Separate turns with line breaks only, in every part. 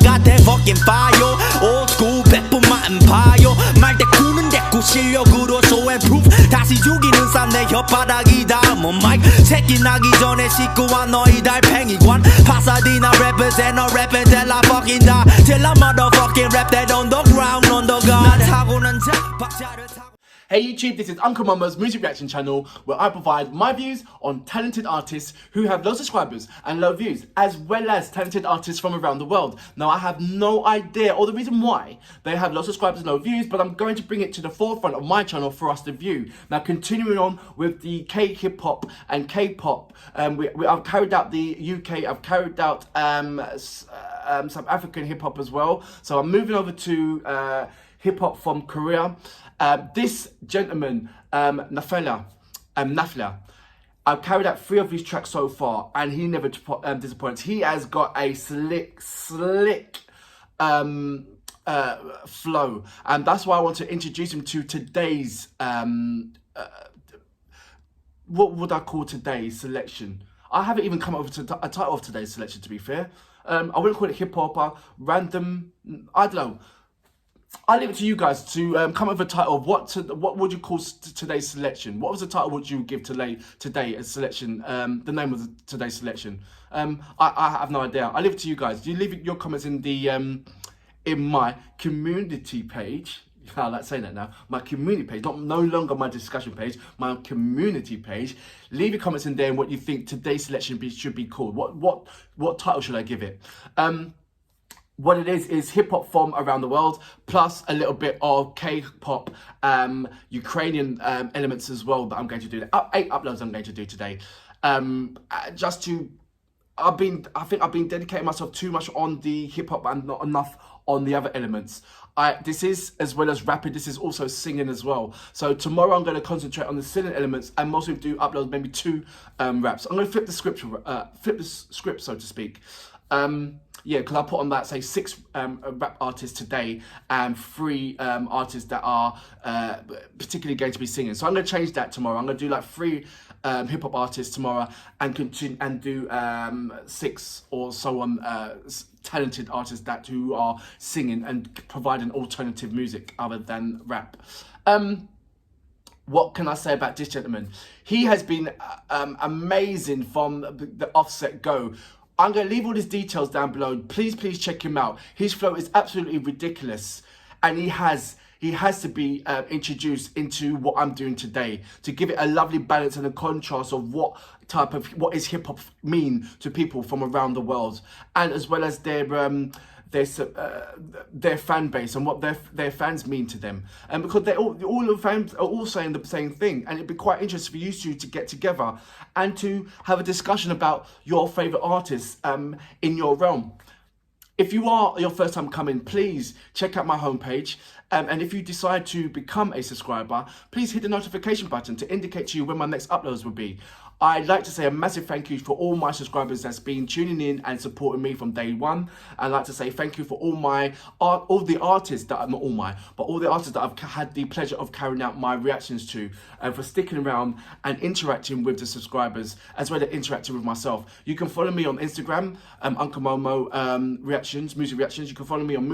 got that fucking fire. Old school 백분만 empire. 말대꾸는 대꾸 실력으로 show and proof. 다시 죽이는 쌈 내 혓바닥이다. I'm on mic. 새끼 나기 전에 씻고 와 너희 달팽이관. Pasadena represent a rap until I fucking die. Till I motherfucking rap that on the ground, on the ground. 나 타고난 자 박자를 타고.
Hey YouTube, this is Uncle Mama's music reaction channel where I provide my views on talented artists who have low subscribers and low views, as well as talented artists from around the world. Now I have no idea or the reason why they have low subscribers and low views, but I'm going to bring it to the forefront of my channel for us to view. Now continuing on with the K-hip-hop and K-pop, I've carried out the UK, I've carried out some African hip-hop as well. So I'm moving over to hip-hop from Korea. This gentleman, Nafla, I've carried out 3 of his tracks so far, and he never disappoints. He has got a slick flow, and that's why I want to introduce him to today's what would I call today's selection? I haven't even come up with a title of today's selection, to be fair. I wouldn't call it hip-hop, random, I don't know. I'll leave it to you guys to come up with a title of what would you call today's selection? What was the title would you give today as selection? The name of today's selection. I have no idea. I'll leave it to you guys. You leave your comments in the in my community page. I like saying that now. My community page, no longer my discussion page, my community page. Leave your comments in there and what you think today's selection should be called. What title should I give it? What it is hip-hop from around the world, plus a little bit of K-pop, Ukrainian elements as well that I'm going to do. 8 uploads I'm going to do today. I think I've been dedicating myself too much on the hip-hop and not enough on the other elements. This is, as well as rapping, this is also singing as well. So tomorrow I'm going to concentrate on the singing elements and mostly do uploads, maybe 2 raps. I'm going to flip the script, so to speak. Yeah, because I put on that, say 6 rap artists today and 3 artists that are particularly going to be singing. So I'm going to change that tomorrow. I'm going to do like 3 hip-hop artists tomorrow and continue and do 6 or so on talented artists who are singing and providing alternative music other than rap. What can I say about this gentleman? He has been amazing from the offset go. I'm going to leave all his details down below. Please check him out. His flow is absolutely ridiculous. And he has to be introduced into what I'm doing today to give it a lovely balance and a contrast of what is hip hop mean to people from around the world, and as well as their fan base and what their fans mean to them, and because all the fans are all saying the same thing, and it'd be quite interesting for you two to get together and to have a discussion about your favorite artists in your realm. If you are your first time coming, please check out my homepage. And if you decide to become a subscriber, please hit the notification button to indicate to you when my next uploads will be. I'd like to say a massive thank you for all my subscribers that's been tuning in and supporting me from day one. I'd like to say thank you for all the artists that, not all my, but all the artists that I've had the pleasure of carrying out my reactions to, and for sticking around and interacting with the subscribers, as well as interacting with myself. You can follow me on Instagram, Uncle Momo music reactions. You can follow me on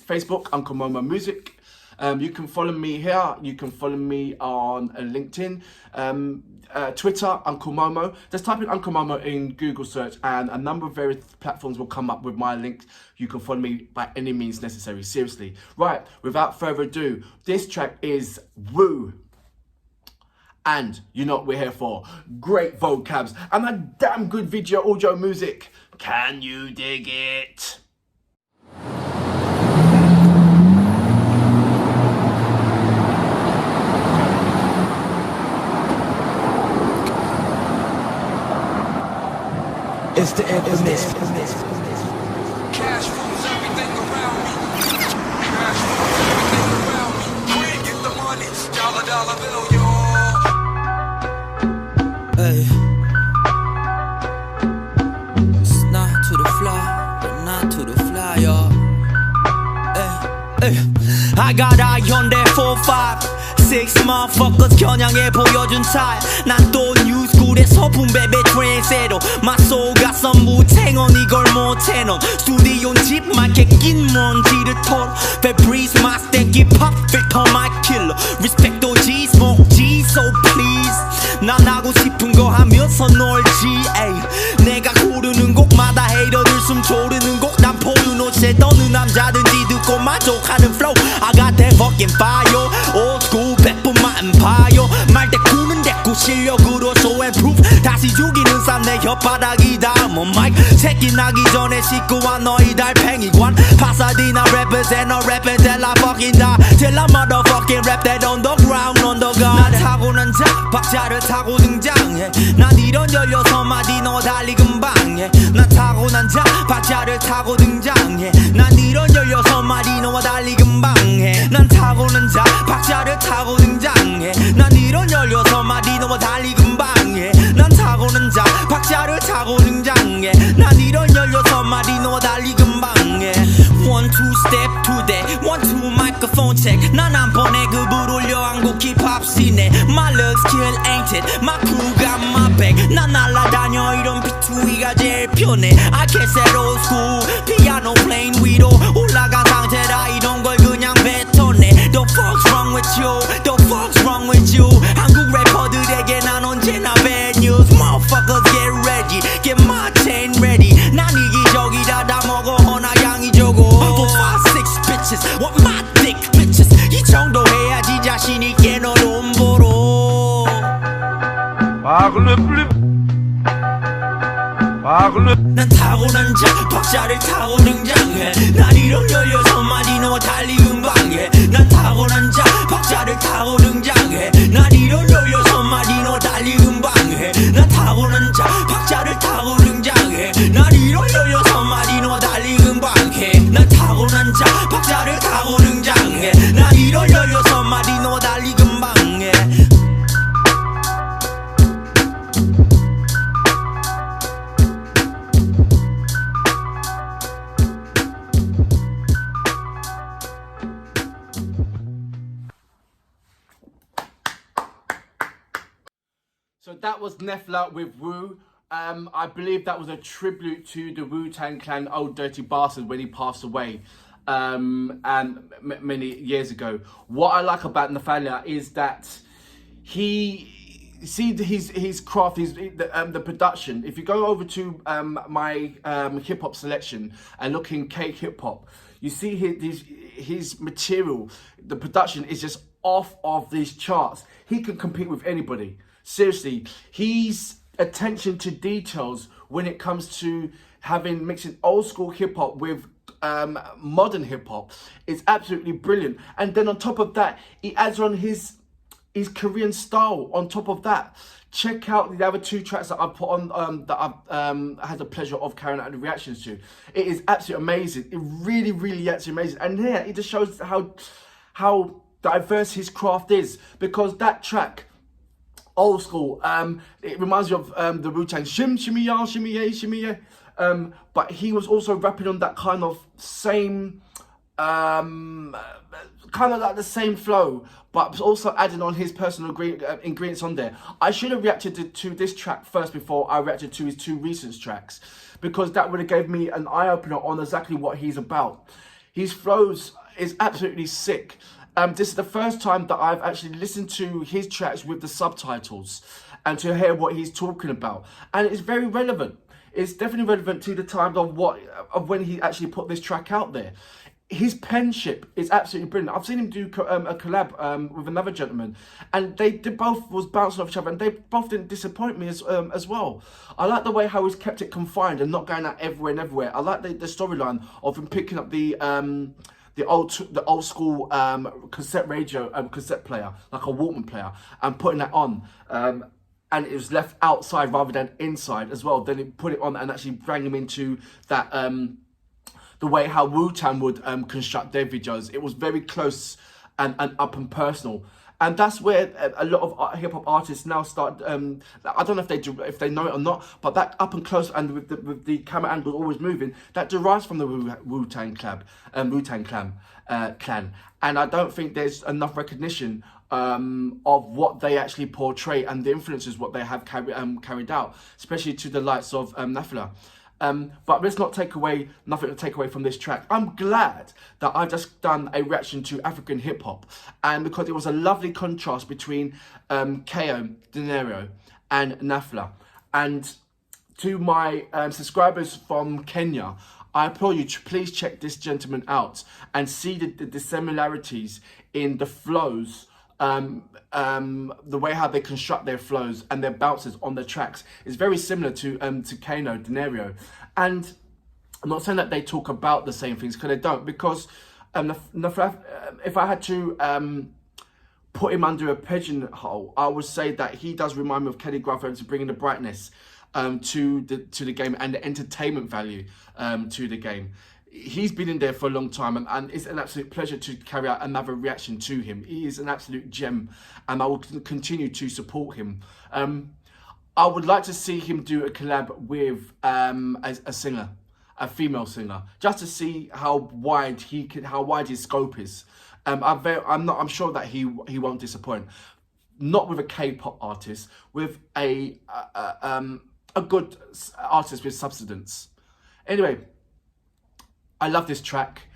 Facebook, Uncle Momo Music. You can follow me here. You can follow me on LinkedIn, Twitter, Uncle Momo. Just type in Uncle Momo in Google search and a number of various platforms will come up with my link. You can follow me by any means necessary, seriously. Right, without further ado, this track is Wu. And you know what we're here for. Great vocabs and a damn good video audio music. Can you dig it?
It's the infamous.
Cash rules everything around me. Cash rules everything around me. Green, get the money. Dollar bill, y'all.
Hey. It's not to the fly, but not to the fly, y'all.
Hey. I got a Hyundai 4-5 6 motherfuckers 겨냥해 보여준 타일 난 또 뉴스쿨의 소품배배 트랜스로 My soul got some Wu-tang on 이걸 못해 넌 스튜디오는 집 마이크에 낀 먼지를 털어 Febreze my stanky pop filter my killer Respect OG smoke G so please 난 하고 싶은 거 하면서 놀지 에이. 내가 고르는 곡마다 헤이터들 숨 조르는 곡 난 포유 노체 떠는 남자든지 듣고 만족하는 flow I got that fucking fire old school 100분만 empire 말대꾸는 대꾸 실력으로 show and prove 다시 죽이는 쌈 내 혓바닥이 닿으면 마이크 새끼 나기 전에 씻고와 너희 달팽이관 파사디나 represent no rap until I fucking die till I motherfucking rap that underground underground 난 타고난 자 박자를 타고 등장해 난 이런 16마디 너와 달리 금방해 난 타고난 자 박자를 타고 등장해 난 이런 16마디 너와 달리 금방해 난 타고난 자 박자를 타고 등장해 난 이런 16마디 너와 달리 금방해 난 타고난 자 박자를 타고 등장해 난 이런 16마디 너와 달리 금방해 One two step to that One two microphone check 난 한 번에 급을 올려 한국 힙합 씬에 My looks kill ain't it My crew got my back 난 날라다녀 이런 B2E가 제일 편해 I can't set old school 피아노 playing 위로 올라간 상태라 이런 걸 그냥 뱉어내 The fuck's wrong with you The fuck's wrong with you 한국 래퍼들에게 난 언제나 bad news Motherfuckers get ready Get my chain ready 난 이기적이다 다 먹어 허나 양이 적어 4, 5, 6 bitches Want my dick bitches 이 정도 해야지 자신 있게 너 돈 벌어 난 타고난 자 박자를 타고 등장해 난 이런 16마디 너와 달리 금방해 난 타고난 자 박자를 타고 등장해 난 이런 16마디 너와 달리 금방해 난 타고난 자 박자를 타고 등장해 난 이런 16마디 너와 달리 금방해 난 타고난 자 박자를 타고 등장해 난 이런 16마디 너와 달리 금방해
So that was Nafla with Wu. I believe that was a tribute to the Wu-Tang Clan Old Dirty Bastard when he passed away many years ago. What I like about Nafla is that his craft, the production. If you go over to my hip hop selection and look in Cake Hip Hop, you see his material. The production is just off of these charts. He can compete with anybody. Seriously, his attention to details when it comes to mixing old school hip hop with modern hip hop is absolutely brilliant. And then on top of that, he adds on his Korean style on top of that. Check out the other two tracks that I put on that I've had the pleasure of carrying out the reactions to. It is absolutely amazing. It really, really actually amazing. And here it just shows how diverse his craft is, because that track, Old School, it reminds me of the Wu-Tang shimmy ya, shimmy yeah, shimmy yeah. But he was also rapping on that kind of same kind of like the same flow, but also adding on his personal ingredients on there. I should have reacted to this track first before I reacted to his two recent tracks, because that would have gave me an eye-opener on exactly what he's about. His flows is absolutely sick. This is the first time that I've actually listened to his tracks with the subtitles and to hear what he's talking about, and it's very relevant. It's definitely relevant to the time of when he actually put this track out there. His penship is absolutely brilliant. I've seen him do a collab with another gentleman, and they both was bouncing off each other, and they both didn't disappoint me as well. I like the way how he's kept it confined and not going out everywhere and everywhere. I like the storyline of him picking up the old school cassette radio cassette player, like a Walkman player, and putting that on. And it was left outside rather than inside as well. Then it put it on and actually bring him into that the way how Wu-Tang would construct their videos. It was very close and up and personal. And that's where a lot of hip hop artists now start. I don't know if they know it or not, but that up and close and with the camera angle always moving, that derives from the Wu-Tang clan. And I don't think there's enough recognition of what they actually portray and the influences what they have carried out, especially to the likes of Nafla. But let's not take away, nothing to take away from this track. I'm glad that I've just done a reaction to African hip hop, and because it was a lovely contrast between KO, Dinero, and Nafla. And to my subscribers from Kenya, I implore you to please check this gentleman out and see the similarities in the flows, the way how they construct their flows and their bounces on the tracks is very similar to Kano, Dinero. And I'm not saying that they talk about the same things, because they don't, because if I had to put him under a pigeonhole, I would say that he does remind me of Kenny Grufford to bringing the brightness to the game and the entertainment value to the game. He's been in there for a long time, and it's an absolute pleasure to carry out another reaction to him. He is an absolute gem, and I will continue to support him. I would like to see him do a collab with a singer, a female singer, just to see how wide his scope is. I'm sure that he won't disappoint. Not with a K-pop artist, with a good artist with substance. Anyway, I love this track.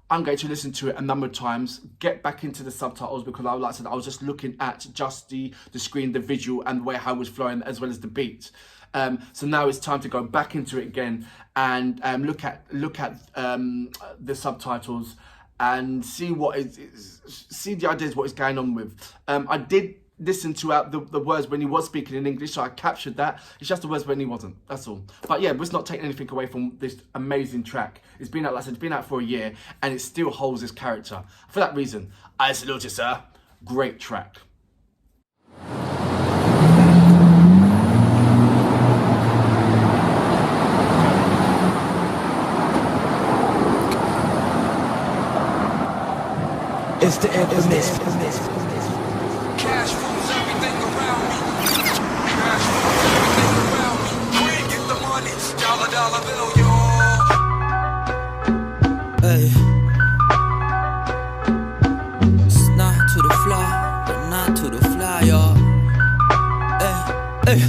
I'm going to listen to it a number of times, get back into the subtitles, because like I said, I was just looking at just the screen, the visual, and the way how it was flowing, as well as the beat. So now it's time to go back into it again and look at the subtitles and see the ideas, what is going on with. I did listen to the words when he was speaking in English, so I captured that. It's just the words when he wasn't, that's all. But yeah, let's not take anything away from this amazing track. It's been out, like I said, it's been out for a year, and it still holds its character. For that reason, I salute you, sir. Great track.
It's the infamous.
Cash rules everything around me. Cash rules everything around me. Green, get the money. Dollar bill, y'all.
Hey. It's not to the fly, but not to the fly, y'all. Hey.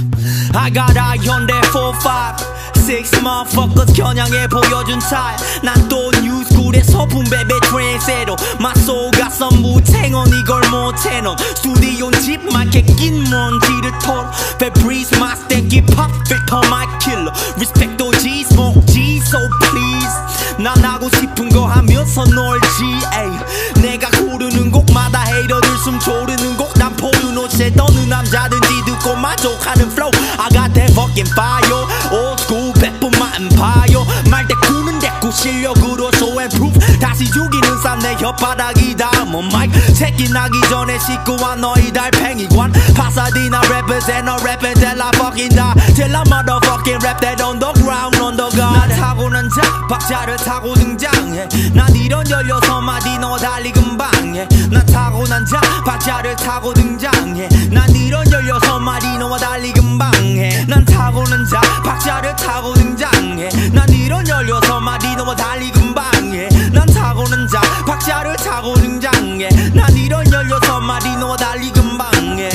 I got eye on that 4-5 6 motherfuckers 겨냥해 보여준 차이 난 또 뉴스쿨의 소품 베베 트랜스로 My soul got some Wu-tang on 이걸 못해 넌 스튜디오 집만 낀 먼지를 털어 Febreze my stanky pop filter my killer Respect OG smoke G so please 난 하고 싶은 거 하면서 놀지 에이. 내가 고르는 곡마다 헤이터들 숨 조르는 곡 난 포르노체 떠는 남자든지 듣고 만족하는 flow I got that fucking fire old school 백분만 empire 말대꾸는 대꾸 실력으로 show and prove 다시 죽이는 쌈 내 혓바닥이 닿으면 마이크 새끼 나기 전에 씻고와 너희 달팽이관 파사디나 represent no rapping till I fucking die till I motherfucking rap that on the ground on the ground 난 타고난 자 박자를 타고 등장해 난 이런 16마디 너 달리 금방해 난 타고난 자 박자를 타고 등장해 난 이런 16마디 너와 달리 금방해 난 타고난 자 박자를 타고 등장해 난 이런 16마디 너와 달리 금방해 난 타고난 자 박자를 타고 등장해 난 이런 16마디 너와 달리 금방해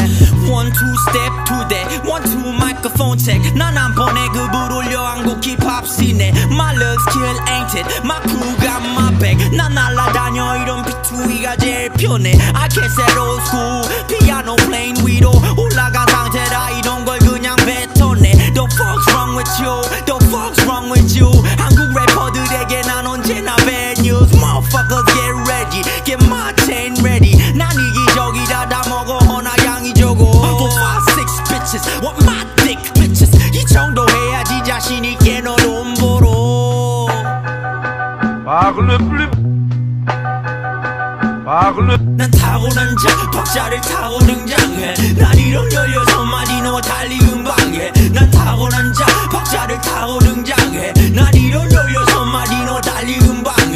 1, 2 step to that 1, 2 microphone check 난 한 번에 급을 올려 한국 힙합 씬에 My love skill ain't it My crew got my back 난 날라다녀 이런 B2E가 제일 편해 I can't set old school 피아노 playing 위로 올라간 상태라 이런 걸 그냥 뱉어내 The fuck's wrong with you The fuck's wrong with you 한국 래퍼들에게 난 언제나 bad news Motherfuckers get ready Get my chain ready 난 이기적이다 다 먹어 허나 양이 적어 4, 5, 6 bitches Want my dick bitches 이 정도 해야지 자신 있게 너 돈 벌어 난 타고난 자 박자를 타고 등장해 난 이런 16마디 너와 달리 금방해 난 타고난 자 박자를 타고 등장해 난 이런 16마디 너와 달리 금방해